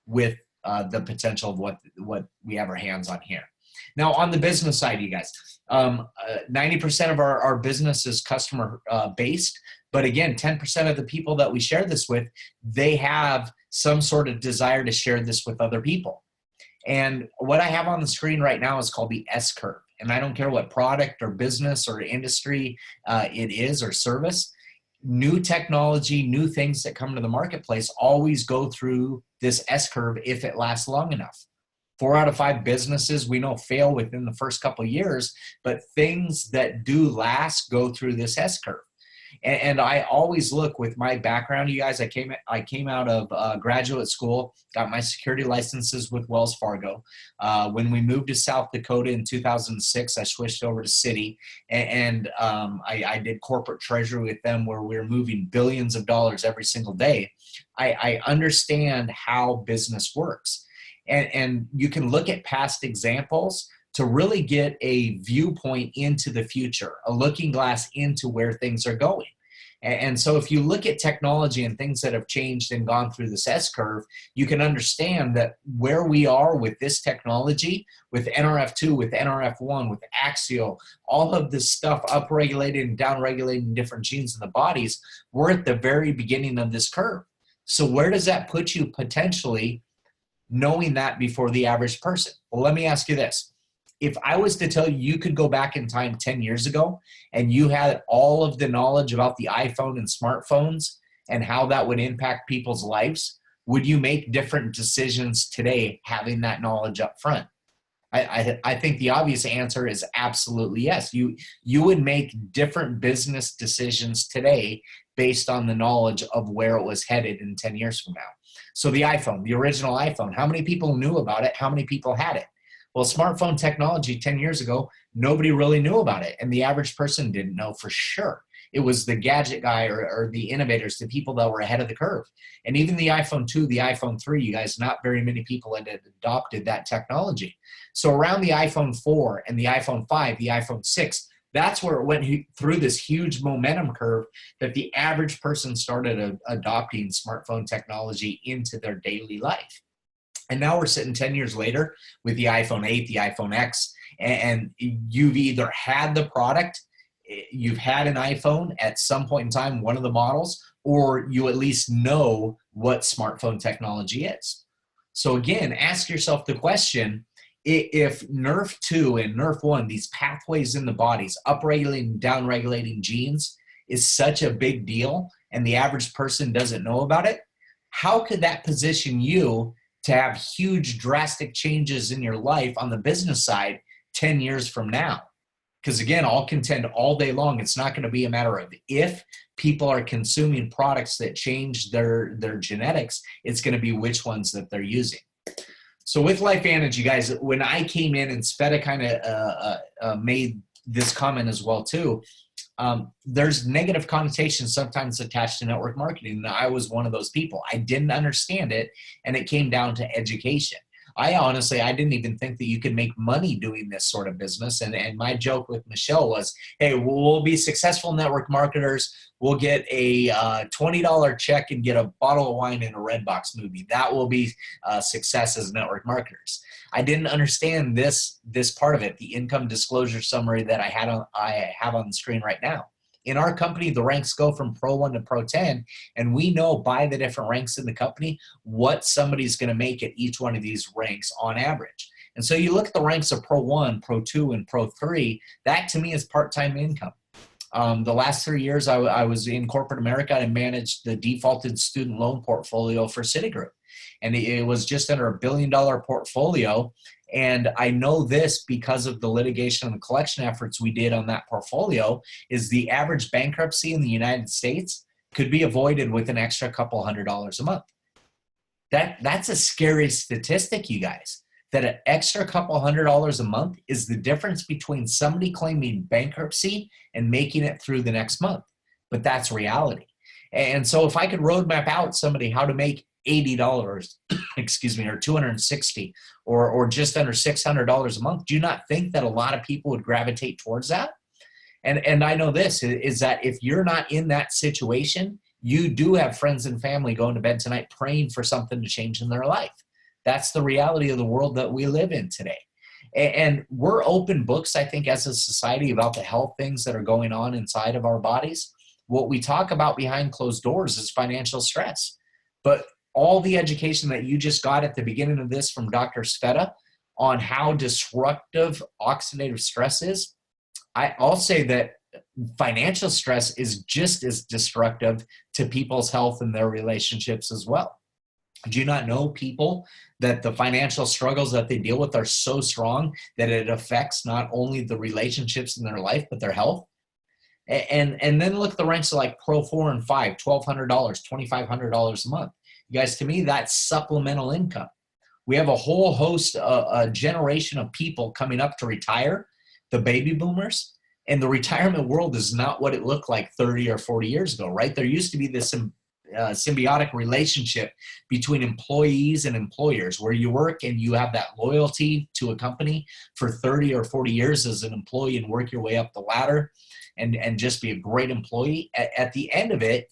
with the potential of what we have our hands on here. Now, on the business side, you guys, 90% of our business is customer based. But again, 10% of the people that we share this with, they have some sort of desire to share this with other people. And what I have on the screen right now is called the S curve. And I don't care what product or business or industry it is or service, new technology, new things that come to the marketplace always go through this S curve if it lasts long enough. 4 out of 5 businesses we know fail within the first couple of years, but things that do last go through this S curve. And I always look with my background, you guys, I came out of graduate school, got my security licenses with Wells Fargo. When we moved to South Dakota in 2006, I switched over to Citi, and I did corporate treasury with them where we were moving billions of dollars every single day. I understand how business works. And you can look at past examples to really get a viewpoint into the future, a looking glass into where things are going. And so if you look at technology and things that have changed and gone through this S curve, you can understand that where we are with this technology, with NRF2, with NRF1, with Axio, all of this stuff upregulated and downregulating different genes in the bodies, we're at the very beginning of this curve. So where does that put you potentially knowing that before the average person? Well, let me ask you this. If I was to tell you you could go back in time 10 years ago and you had all of the knowledge about the iPhone and smartphones and how that would impact people's lives, would you make different decisions today having that knowledge up front? I think the obvious answer is absolutely yes. You would make different business decisions today based on the knowledge of where it was headed in 10 years from now. So the iPhone, the original iPhone, how many people knew about it? How many people had it? Well, smartphone technology 10 years ago, nobody really knew about it. And the average person didn't know for sure. It was the gadget guy or the innovators, the people that were ahead of the curve. And even the iPhone 2, the iPhone 3, you guys, not very many people had adopted that technology. So around the iPhone 4 and the iPhone 5, the iPhone 6, that's where it went through this huge momentum curve that the average person started adopting smartphone technology into their daily life. And now we're sitting 10 years later with the iPhone 8, the iPhone X, and you've either had the product, you've had an iPhone at some point in time, one of the models, or you at least know what smartphone technology is. So again, ask yourself the question, if NRF2 and NRF1, these pathways in the bodies, upregulating, downregulating genes, is such a big deal and the average person doesn't know about it, how could that position you to have huge drastic changes in your life on the business side 10 years from now? Because again, I'll contend all day long, it's not going to be a matter of if people are consuming products that change their genetics, it's going to be which ones that they're using. So with LifeVantage, you guys, when I came in, and Sveta kind of made this comment as well too, there's negative connotations sometimes attached to network marketing. And I was one of those people. I didn't understand it, and it came down to education. I didn't even think that you could make money doing this sort of business. And my joke with Michelle was, hey, we'll be successful network marketers. We'll get a $20 check and get a bottle of wine in a Redbox movie. That will be success as network marketers. I didn't understand this part of it, the income disclosure summary that I have on the screen right now. In our company, the ranks go from Pro 1 to Pro 10, and we know by the different ranks in the company what somebody's going to make at each one of these ranks on average. And so you look at the ranks of Pro 1, Pro 2, and Pro 3, that to me is part-time income. The last 3 years I was in corporate America and managed the defaulted student loan portfolio for Citigroup. And it was just under $1 billion portfolio. And I know this because of the litigation and the collection efforts we did on that portfolio, is the average bankruptcy in the United States could be avoided with an extra couple $100s a month. That's a scary statistic, you guys, that an extra couple $100s a month is the difference between somebody claiming bankruptcy and making it through the next month. But that's reality. And so if I could roadmap out somebody how to make $80, excuse me, or $260, or just under $600 a month, do you not think that a lot of people would gravitate towards that? And I know this is that if you're not in that situation, you do have friends and family going to bed tonight praying for something to change in their life. That's the reality of the world that we live in today. And we're open books, I think, as a society about the health things that are going on inside of our bodies. What we talk about behind closed doors is financial stress. But all the education that you just got at the beginning of this from Dr. Sveta on how disruptive oxidative stress is, I'll say that financial stress is just as destructive to people's health and their relationships as well. Do you not know people that the financial struggles that they deal with are so strong that it affects not only the relationships in their life, but their health? And then look at the ranks of like Pro 4 and 5, $1,200, $2,500 a month. You guys, to me, that's supplemental income. We have a whole host, a generation of people coming up to retire, the baby boomers, and the retirement world is not what it looked like 30 or 40 years ago, right? There used to be this symbiotic relationship between employees and employers where you work and you have that loyalty to a company for 30 or 40 years as an employee and work your way up the ladder and just be a great employee. At the end of it,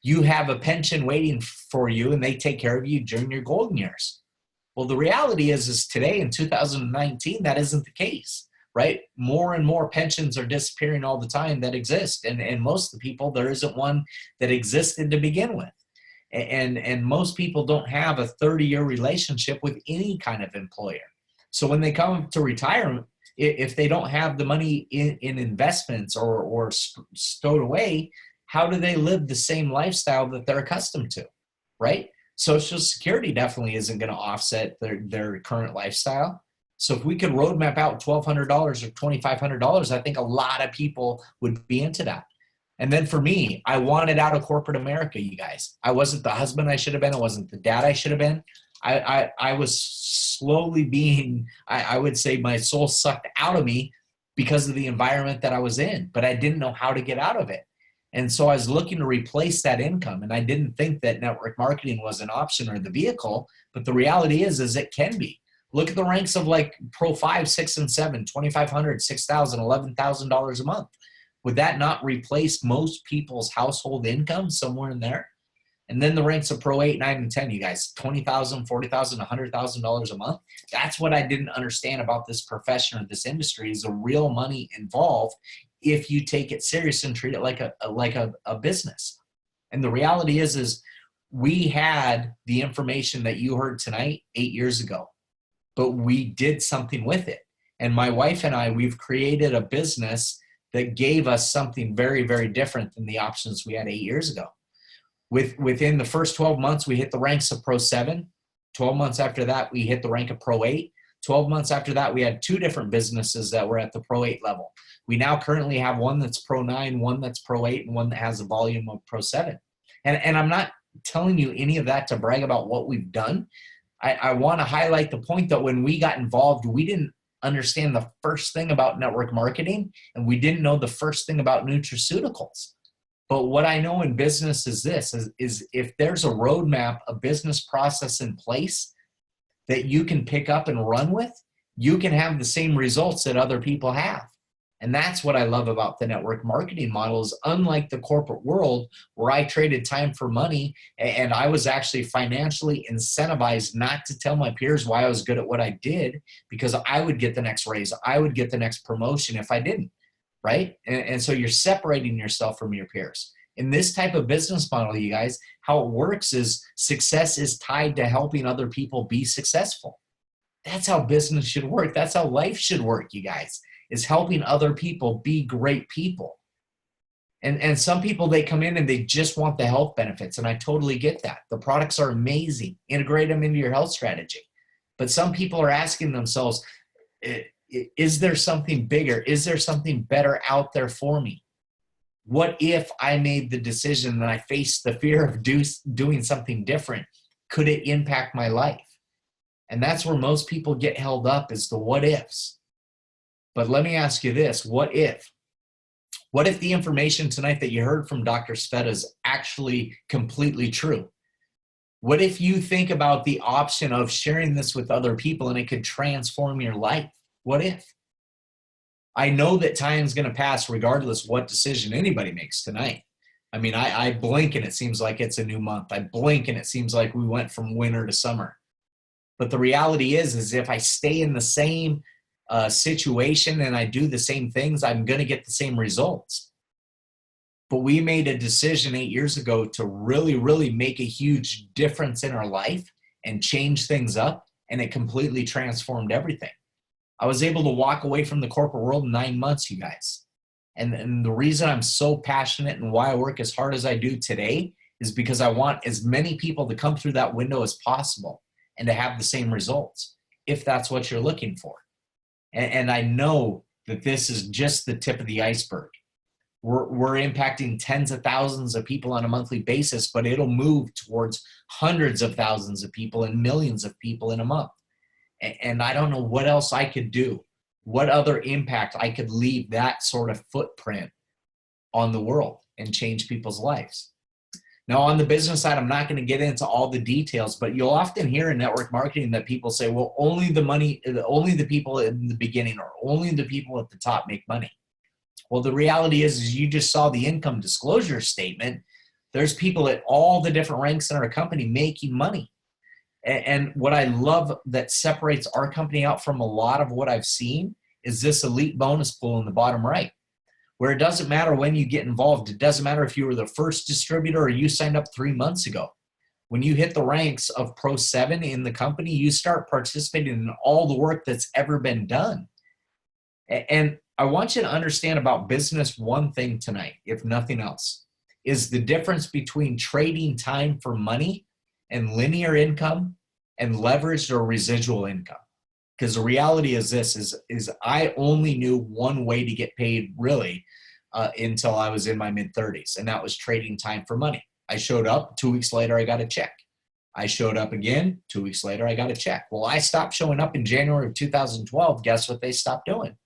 you have a pension waiting for you and they take care of you during your golden years. Well, the reality is today in 2019, that isn't the case, right? More and more pensions are disappearing all the time that exist. And most of the people, there isn't one that existed to begin with. And most people don't have a 30-year relationship with any kind of employer. So when they come to retirement, if they don't have the money in investments or stowed away, how do they live the same lifestyle that they're accustomed to, right? Social Security definitely isn't going to offset their current lifestyle. So if we could roadmap out $1,200 or $2,500, I think a lot of people would be into that. And then for me, I wanted out of corporate America, you guys. I wasn't the husband I should have been. I wasn't the dad I should have been. I was slowly being, I would say my soul sucked out of me because of the environment that I was in, but I didn't know how to get out of it. And so I was looking to replace that income, and I didn't think that network marketing was an option or the vehicle, but the reality is it can be. Look at the ranks of like Pro 5, 6, and 7, $2,500, $6,000, $11,000 a month. Would that not replace most people's household income somewhere in there? And then the ranks of Pro 8, 9, and 10, you guys, $20,000, $40,000, $100,000 a month. That's what I didn't understand about this profession or this industry is the real money involved if you take it serious and treat it like a business. And the reality is we had the information that you heard tonight 8 years ago, but we did something with it. And my wife and I, we've created a business that gave us something very, very different than the options we had 8 years ago. Within the first 12 months, we hit the ranks of Pro 7. 12 months after that, we hit the rank of Pro 8. 12 months after that, we had 2 different businesses that were at the Pro 8 level. We now currently have one that's Pro 9, one that's Pro 8, and one that has a volume of Pro 7. And I'm not telling you any of that to brag about what we've done. I want to highlight the point that when we got involved, we didn't understand the first thing about network marketing, and we didn't know the first thing about nutraceuticals. But what I know in business is this, is if there's a roadmap, a business process in place that you can pick up and run with, you can have the same results that other people have. And that's what I love about the network marketing model is unlike the corporate world where I traded time for money and I was actually financially incentivized not to tell my peers why I was good at what I did because I would get the next raise, I would get the next promotion if I didn't. Right? And so you're separating yourself from your peers. In this type of business model, you guys, how it works is success is tied to helping other people be successful. That's how business should work. That's how life should work, you guys, is helping other people be great people. And some people, they come in and they just want the health benefits, and I totally get that. The products are amazing. Integrate them into your health strategy. But some people are asking themselves, is there something bigger? Is there something better out there for me? What if I made the decision and I faced the fear of doing something different? Could it impact my life? And that's where most people get held up is the what ifs. But let me ask you this, what if? What if the information tonight that you heard from Dr. Sveta is actually completely true? What if you think about the option of sharing this with other people and it could transform your life? What if? I know that time's going to pass regardless what decision anybody makes tonight. I mean, I blink and it seems like it's a new month. I blink and it seems like we went from winter to summer. But the reality is if I stay in the same situation and I do the same things, I'm going to get the same results. But we made a decision 8 years ago to really, really make a huge difference in our life and change things up, and it completely transformed everything. I was able to walk away from the corporate world in 9 months, you guys. And the reason I'm so passionate and why I work as hard as I do today is because I want as many people to come through that window as possible and to have the same results, if that's what you're looking for. And I know that this is just the tip of the iceberg. We're impacting tens of thousands of people on a monthly basis, but it'll move towards hundreds of thousands of people and millions of people in a month. And I don't know what else I could do, what other impact I could leave that sort of footprint on the world and change people's lives. Now, on the business side, I'm not going to get into all the details, but you'll often hear in network marketing that people say, well, only the people in the beginning or only the people at the top make money. Well, the reality is you just saw the income disclosure statement. There's people at all the different ranks in our company making money. And what I love that separates our company out from a lot of what I've seen is this elite bonus pool in the bottom right, where it doesn't matter when you get involved. It doesn't matter if you were the first distributor or you signed up 3 months ago. When you hit the ranks of Pro 7 in the company, you start participating in all the work that's ever been done. And I want you to understand about business one thing tonight, if nothing else, is the difference between trading time for money and linear income and leveraged or residual income. Because the reality is this, is I only knew one way to get paid really until I was in my mid-30s, and that was trading time for money. I showed up, 2 weeks later, I got a check. I showed up again, 2 weeks later, I got a check. Well, I stopped showing up in January of 2012. Guess what they stopped doing?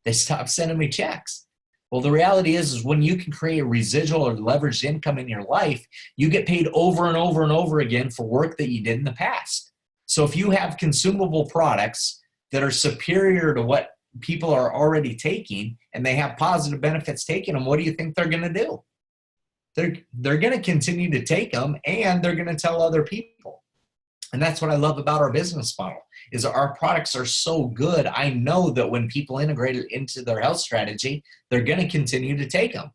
They stopped sending me checks. Well, the reality is when you can create a residual or leveraged income in your life, you get paid over and over and over again for work that you did in the past. So if you have consumable products that are superior to what people are already taking and they have positive benefits taking them, what do you think they're going to do? They're going to continue to take them, and they're going to tell other people. And that's what I love about our business model, is our products are so good. I know that when people integrate it into their health strategy, they're going to continue to take them.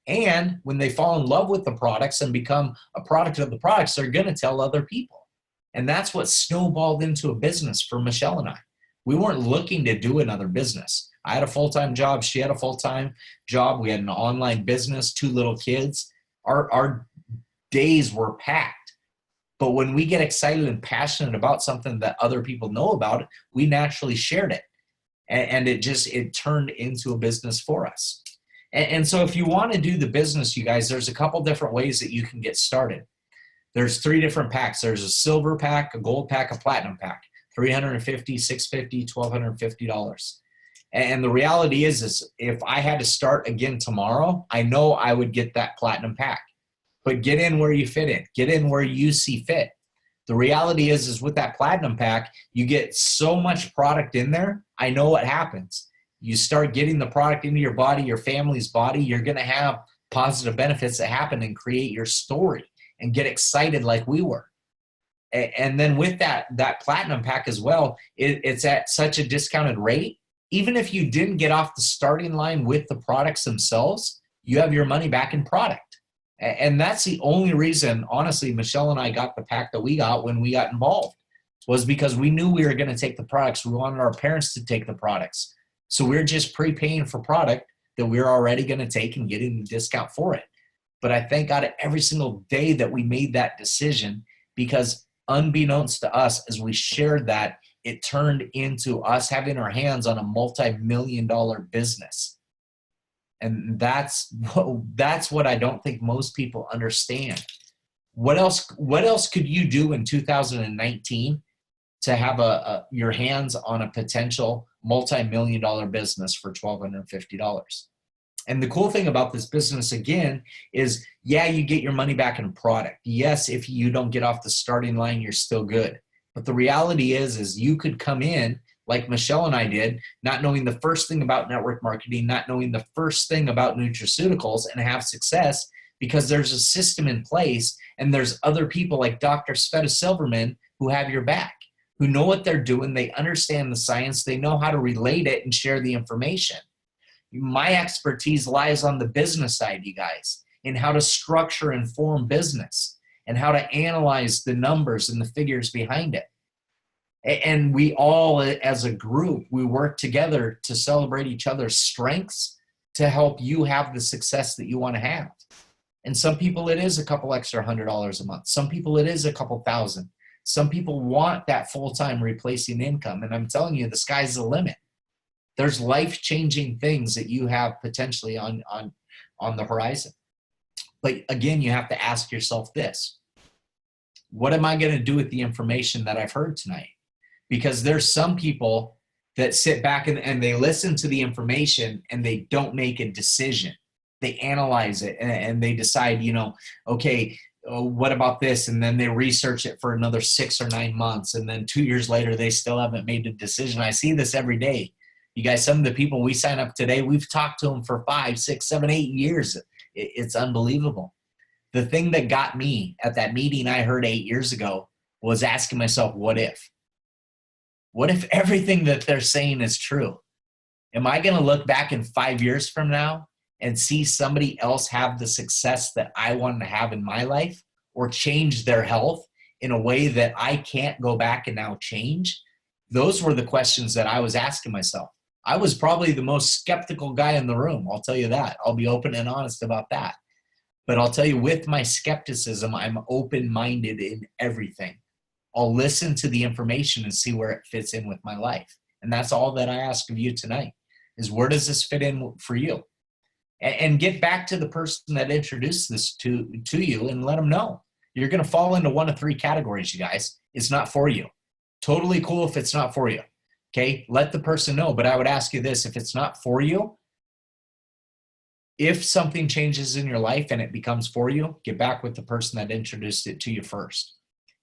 And when they fall in love with the products and become a product of the products, they're going to tell other people. And that's what snowballed into a business for Michelle and I. We weren't looking to do another business. I had a full-time job. She had a full-time job. We had an online business, 2 little kids. Our days were packed. But when we get excited and passionate about something that other people know about, we naturally shared it. And it turned into a business for us. And so if you want to do the business, you guys, there's a couple different ways that you can get started. There's 3 different packs. There's a silver pack, a gold pack, a platinum pack. $350, $650, $1,250. And the reality is if I had to start again tomorrow, I know I would get that platinum pack. But get in where you fit in. Get in where you see fit. The reality is with that platinum pack, you get so much product in there. I know what happens. You start getting the product into your body, your family's body, you're going to have positive benefits that happen and create your story and get excited like we were. And then with that platinum pack as well, it's at such a discounted rate. Even if you didn't get off the starting line with the products themselves, you have your money back in product. And that's the only reason, honestly, Michelle and I got the pack that we got when we got involved, was because we knew we were going to take the products. We wanted our parents to take the products. So we're just prepaying for product that we're already going to take and getting the discount for it. But I thank God every single day that we made that decision, because unbeknownst to us, as we shared that, it turned into us having our hands on a multi-million-dollar business. And that's what I don't think most people understand. What else could you do in 2019 to have your hands on a potential multi-million-dollar business for $1,250? And the cool thing about this business, again, is, yeah, you get your money back in product. Yes, if you don't get off the starting line, you're still good. But the reality is you could come in like Michelle and I did, not knowing the first thing about network marketing, not knowing the first thing about nutraceuticals, and have success because there's a system in place and there's other people like Dr. Sveta Silverman who have your back, who know what they're doing. They understand the science. They know how to relate it and share the information. My expertise lies on the business side, you guys, in how to structure and form business and how to analyze the numbers and the figures behind it. And we all, as a group, we work together to celebrate each other's strengths to help you have the success that you want to have. And some people, it is a couple extra $100 a month. Some people, it is a couple thousand. Some people want that full-time replacing income. And I'm telling you, the sky's the limit. There's life-changing things that you have potentially on the horizon. But again, you have to ask yourself this: what am I going to do with the information that I've heard tonight? Because there's some people that sit back and they listen to the information and they don't make a decision. They analyze it and they decide, okay, what about this? And then they research it for another 6 or 9 months. And then 2 years later, they still haven't made a decision. I see this every day. You guys, some of the people we sign up today, we've talked to them for 5, 6, 7, 8 years. It's unbelievable. The thing that got me at that meeting I heard 8 years ago was asking myself, what if? What if everything that they're saying is true? Am I going to look back in 5 years from now and see somebody else have the success that I wanted to have in my life, or change their health in a way that I can't go back and now change? Those were the questions that I was asking myself. I was probably the most skeptical guy in the room. I'll tell you that. I'll be open and honest about that. But I'll tell you, with my skepticism, I'm open-minded in everything. I'll listen to the information and see where it fits in with my life. And that's all that I ask of you tonight, is where does this fit in for you? And get back to the person that introduced this to you and let them know. You're going to fall into one of three categories, you guys. It's not for you. Totally cool if it's not for you. Okay, let the person know. But I would ask you this, if it's not for you, if something changes in your life and it becomes for you, get back with the person that introduced it to you first.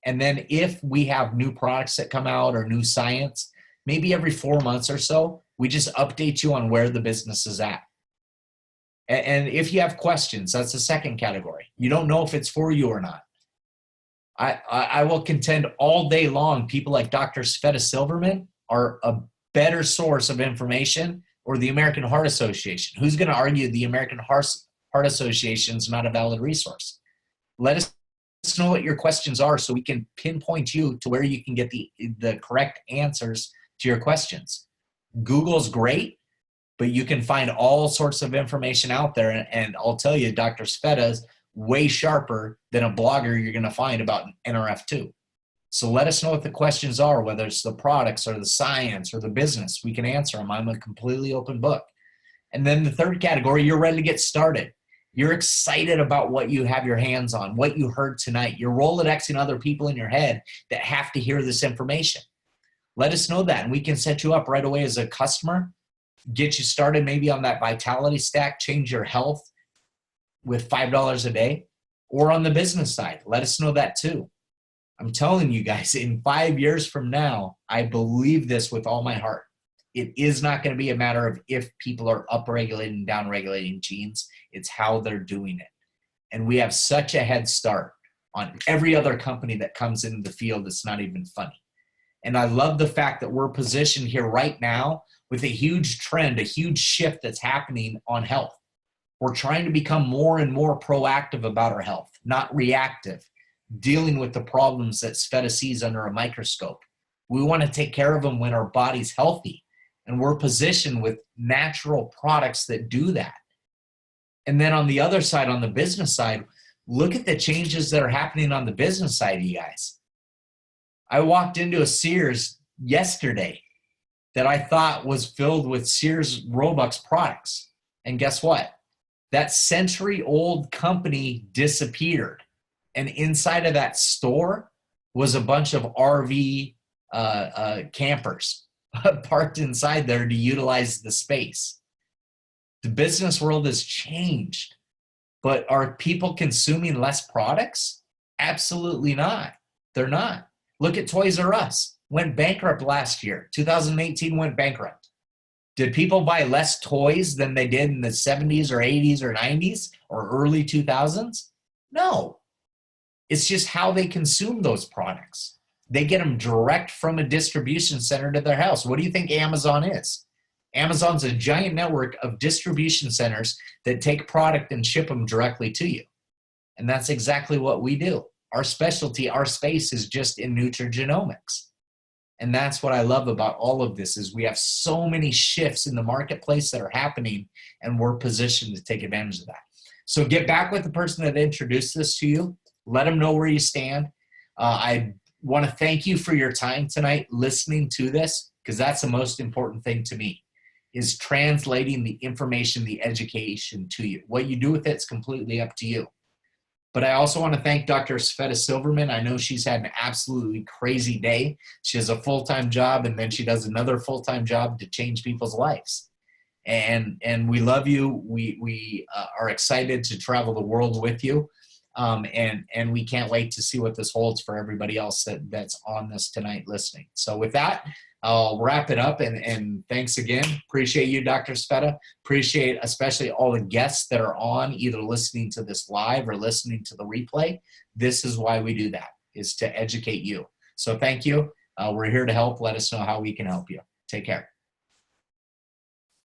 And then if we have new products that come out or new science, maybe every 4 months or so, we just update you on where the business is at. And if you have questions, that's the second category. You don't know if it's for you or not. I will contend all day long, people like Dr. Sveta Silverman are a better source of information, or the American Heart Association. Who's going to argue the American Heart Association is not a valid resource? Let us know what your questions are so we can pinpoint you to where you can get the correct answers to your questions. Google's great, but you can find all sorts of information out there. And I'll tell you, Dr. Sveta's way sharper than a blogger you're going to find about NRF2. So let us know what the questions are, whether it's the products or the science or the business. We can answer them. I'm a completely open book. And then the third category, you're ready to get started. You're excited about what you have your hands on, what you heard tonight. You're Rolodexing other people in your head that have to hear this information. Let us know that, and we can set you up right away as a customer, get you started maybe on that vitality stack, change your health with $5 a day, or on the business side. Let us know that too. I'm telling you guys, in 5 years from now, I believe this with all my heart. It is not going to be a matter of if people are upregulating and downregulating genes. It's how they're doing it. And we have such a head start on every other company that comes into the field. It's not even funny. And I love the fact that we're positioned here right now with a huge trend, a huge shift that's happening on health. We're trying to become more and more proactive about our health, not reactive, dealing with the problems that Sveta sees under a microscope. We want to take care of them when our body's healthy, and we're positioned with natural products that do that. And then on the other side, on the business side, look at the changes that are happening on the business side, you guys. I walked into a Sears yesterday that I thought was filled with Sears Roebuck's products. And guess what? That century-old company disappeared. And inside of that store was a bunch of RV campers parked inside there to utilize the space. The business world has changed. But are people consuming less products? Absolutely not. They're not. Look at Toys R Us. Went bankrupt last year. 2018 went bankrupt. Did people buy less toys than they did in the 70s or 80s or 90s or early 2000s? No. It's just how they consume those products. They get them direct from a distribution center to their house. What do you think Amazon is? Amazon's a giant network of distribution centers that take product and ship them directly to you. And that's exactly what we do. Our specialty, our space is just in nutrigenomics. And that's what I love about all of this is we have so many shifts in the marketplace that are happening, and we're positioned to take advantage of that. So get back with the person that introduced this to you. Let them know where you stand. I want to thank you for your time tonight listening to this, because that's the most important thing to me, is translating the information, the education to you. What you do with it is completely up to you. But I also want to thank Dr. Sveta Silverman. I know she's had an absolutely crazy day. She has a full-time job, and then she does another full-time job to change people's lives. And we love you. We are excited to travel the world with you. And we can't wait to see what this holds for everybody else that's on this tonight listening. So with that, I'll wrap it up, and thanks again. Appreciate you, Dr. Sveta. Appreciate especially all the guests that are on, either listening to this live or listening to the replay. This is why we do that, is to educate you. So thank you. We're here to help. Let us know how we can help you. Take care.